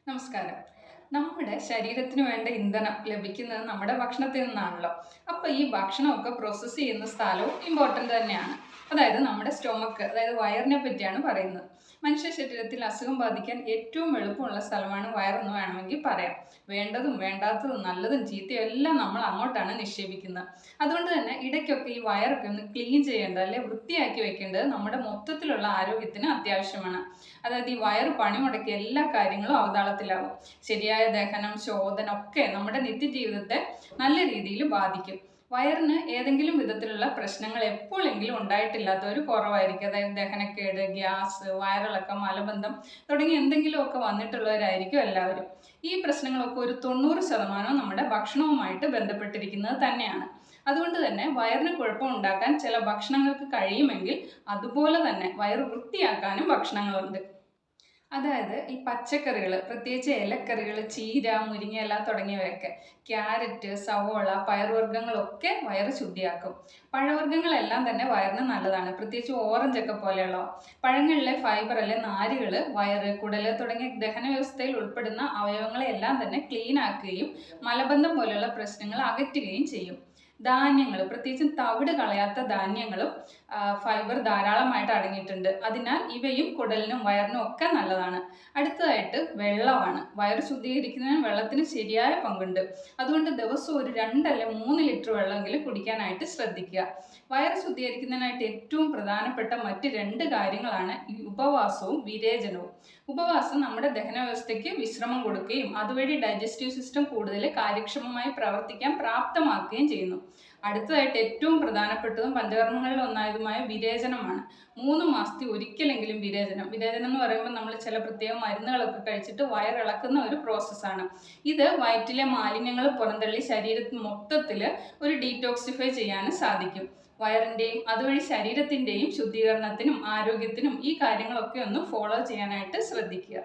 നമസ്കാരം. നമ്മുടെ ശരീരത്തിന് വേണ്ട ഇന്ധനം ലഭിക്കുന്നത് നമ്മുടെ ഭക്ഷണത്തിൽ നിന്നാണല്ലോ. അപ്പോൾ ഈ ഭക്ഷണമൊക്കെ പ്രോസസ്സ് ചെയ്യുന്ന സ്ഥലവും ഇമ്പോർട്ടൻ്റ് തന്നെയാണ്. അതായത് നമ്മുടെ സ്റ്റൊമക്ക്, അതായത് വയറിനെ പറ്റിയാണ് പറയുന്നത്. മനുഷ്യ ശരീരത്തിൽ അസുഖം ബാധിക്കാൻ ഏറ്റവും എളുപ്പമുള്ള സ്ഥലമാണ് വയറെന്ന് വേണമെങ്കിൽ പറയാം. വേണ്ടതും വേണ്ടാത്തതും നല്ലതും ചീത്തയും എല്ലാം നമ്മൾ അങ്ങോട്ടാണ് നിക്ഷേപിക്കുന്നത്. അതുകൊണ്ട് തന്നെ ഇടയ്ക്കൊക്കെ ഈ വയറൊക്കെ ഒന്ന് ക്ലീൻ ചെയ്യേണ്ടത്, അല്ലെ വൃത്തിയാക്കി വെക്കേണ്ടത് നമ്മുടെ മൊത്തത്തിലുള്ള ആരോഗ്യത്തിന് അത്യാവശ്യമാണ്. അതായത് ഈ വയറ് പണിമുടക്കിയ എല്ലാ കാര്യങ്ങളും അവതാളത്തിലാവും. ശരിയായ ദഹനം, ശോധനം ഒക്കെ നമ്മുടെ നിത്യജീവിതത്തെ നല്ല രീതിയിൽ ബാധിക്കും. വയറിന് ഏതെങ്കിലും വിധത്തിലുള്ള പ്രശ്നങ്ങൾ എപ്പോഴെങ്കിലും ഉണ്ടായിട്ടില്ലാത്തവർ കുറവായിരിക്കും. അതായത് ദഹനക്കേട്, ഗ്യാസ്, വയറിളക്കം, മലബന്ധം തുടങ്ങിയ എന്തെങ്കിലുമൊക്കെ വന്നിട്ടുള്ളവരായിരിക്കും എല്ലാവരും. ഈ പ്രശ്നങ്ങളൊക്കെ ഒരു 90% നമ്മുടെ ഭക്ഷണവുമായിട്ട് ബന്ധപ്പെട്ടിരിക്കുന്നത് തന്നെയാണ്. അതുകൊണ്ട് തന്നെ വയറിന് കുഴപ്പമുണ്ടാക്കാൻ ചില ഭക്ഷണങ്ങൾക്ക് കഴിയുമെങ്കിൽ അതുപോലെ തന്നെ വയറ് വൃത്തിയാക്കാനും ഭക്ഷണങ്ങളുണ്ട്. അതായത് ഈ പച്ചക്കറികൾ, പ്രത്യേകിച്ച് ഇലക്കറികൾ, ചീര, മുരിങ്ങയില തുടങ്ങിയവയൊക്കെ, ക്യാരറ്റ്, സവോള, പയറുവർഗ്ഗങ്ങളൊക്കെ വയറ് ശുദ്ധിയാക്കും. പഴവർഗ്ഗങ്ങളെല്ലാം തന്നെ വയറിന് നല്ലതാണ്, പ്രത്യേകിച്ച് ഓറഞ്ചൊക്കെ പോലെയുള്ളവ. പഴങ്ങളിലെ ഫൈബർ അല്ലെ നാരുകൾ വയറ്, കുടല് തുടങ്ങിയ ദഹന വ്യവസ്ഥയിൽ ഉൾപ്പെടുന്ന അവയവങ്ങളെല്ലാം തന്നെ ക്ലീൻ ആക്കുകയും മലബന്ധം പോലെയുള്ള പ്രശ്നങ്ങൾ അകറ്റുകയും ചെയ്യും. ധാന്യങ്ങൾ, പ്രത്യേകിച്ചും തവിട് കളയാത്ത ധാന്യങ്ങളും ഫൈബർ ധാരാളമായിട്ട് അടങ്ങിയിട്ടുണ്ട്. അതിനാൽ ഇവയും കുടലിനും വയറിനും ഒക്കെ നല്ലതാണ്. അടുത്തതായിട്ട് വെള്ളമാണ്. വയറ് ശുദ്ധീകരിക്കുന്നതിന് വെള്ളത്തിന് ശരിയായ പങ്കുണ്ട്. അതുകൊണ്ട് ദിവസവും ഒരു 2 അല്ലെ 3 ലിറ്റർ വെള്ളമെങ്കിലും കുടിക്കാനായിട്ട് ശ്രദ്ധിക്കുക. വയറ് ശുദ്ധീകരിക്കുന്നതിനായിട്ട് ഏറ്റവും പ്രധാനപ്പെട്ട മറ്റ് 2 കാര്യങ്ങളാണ് ഈ ഉപവാസവും വിരേചനവും. ഉപവാസം നമ്മുടെ ദഹന വ്യവസ്ഥയ്ക്ക് വിശ്രമം കൊടുക്കുകയും അതുവഴി ഡൈജസ്റ്റീവ് സിസ്റ്റം കൂടുതൽ കാര്യക്ഷമമായി പ്രവർത്തിക്കാൻ പ്രാപ്തമാക്കുകയും ചെയ്യുന്നു. അടുത്തതായിട്ട് ഏറ്റവും പ്രധാനപ്പെട്ടതും പഞ്ചകർമ്മങ്ങളിൽ ഒന്നായതുമായ വിരേചനമാണ്. 3 മാസത്തിൽ ഒരിക്കലെങ്കിലും വിരേചനം. വിരേചനം എന്ന് പറയുമ്പോൾ നമ്മൾ ചില പ്രത്യേക മരുന്നുകളൊക്കെ കഴിച്ചിട്ട് വയറിളക്കുന്ന ഒരു പ്രോസസ്സാണ്. ഇത് വയറ്റിലെ മാലിന്യങ്ങൾ പുറന്തള്ളി ശരീരത്തിൽ മൊത്തത്തിൽ ഒരു ഡീറ്റോക്സിഫൈ ചെയ്യാനും സാധിക്കും. വയറിൻ്റെയും അതുവഴി ശരീരത്തിൻ്റെയും ശുദ്ധീകരണത്തിനും ആരോഗ്യത്തിനും ഈ കാര്യങ്ങളൊക്കെ ഒന്ന് ഫോളോ ചെയ്യാനായിട്ട് ശ്രദ്ധിക്കുക.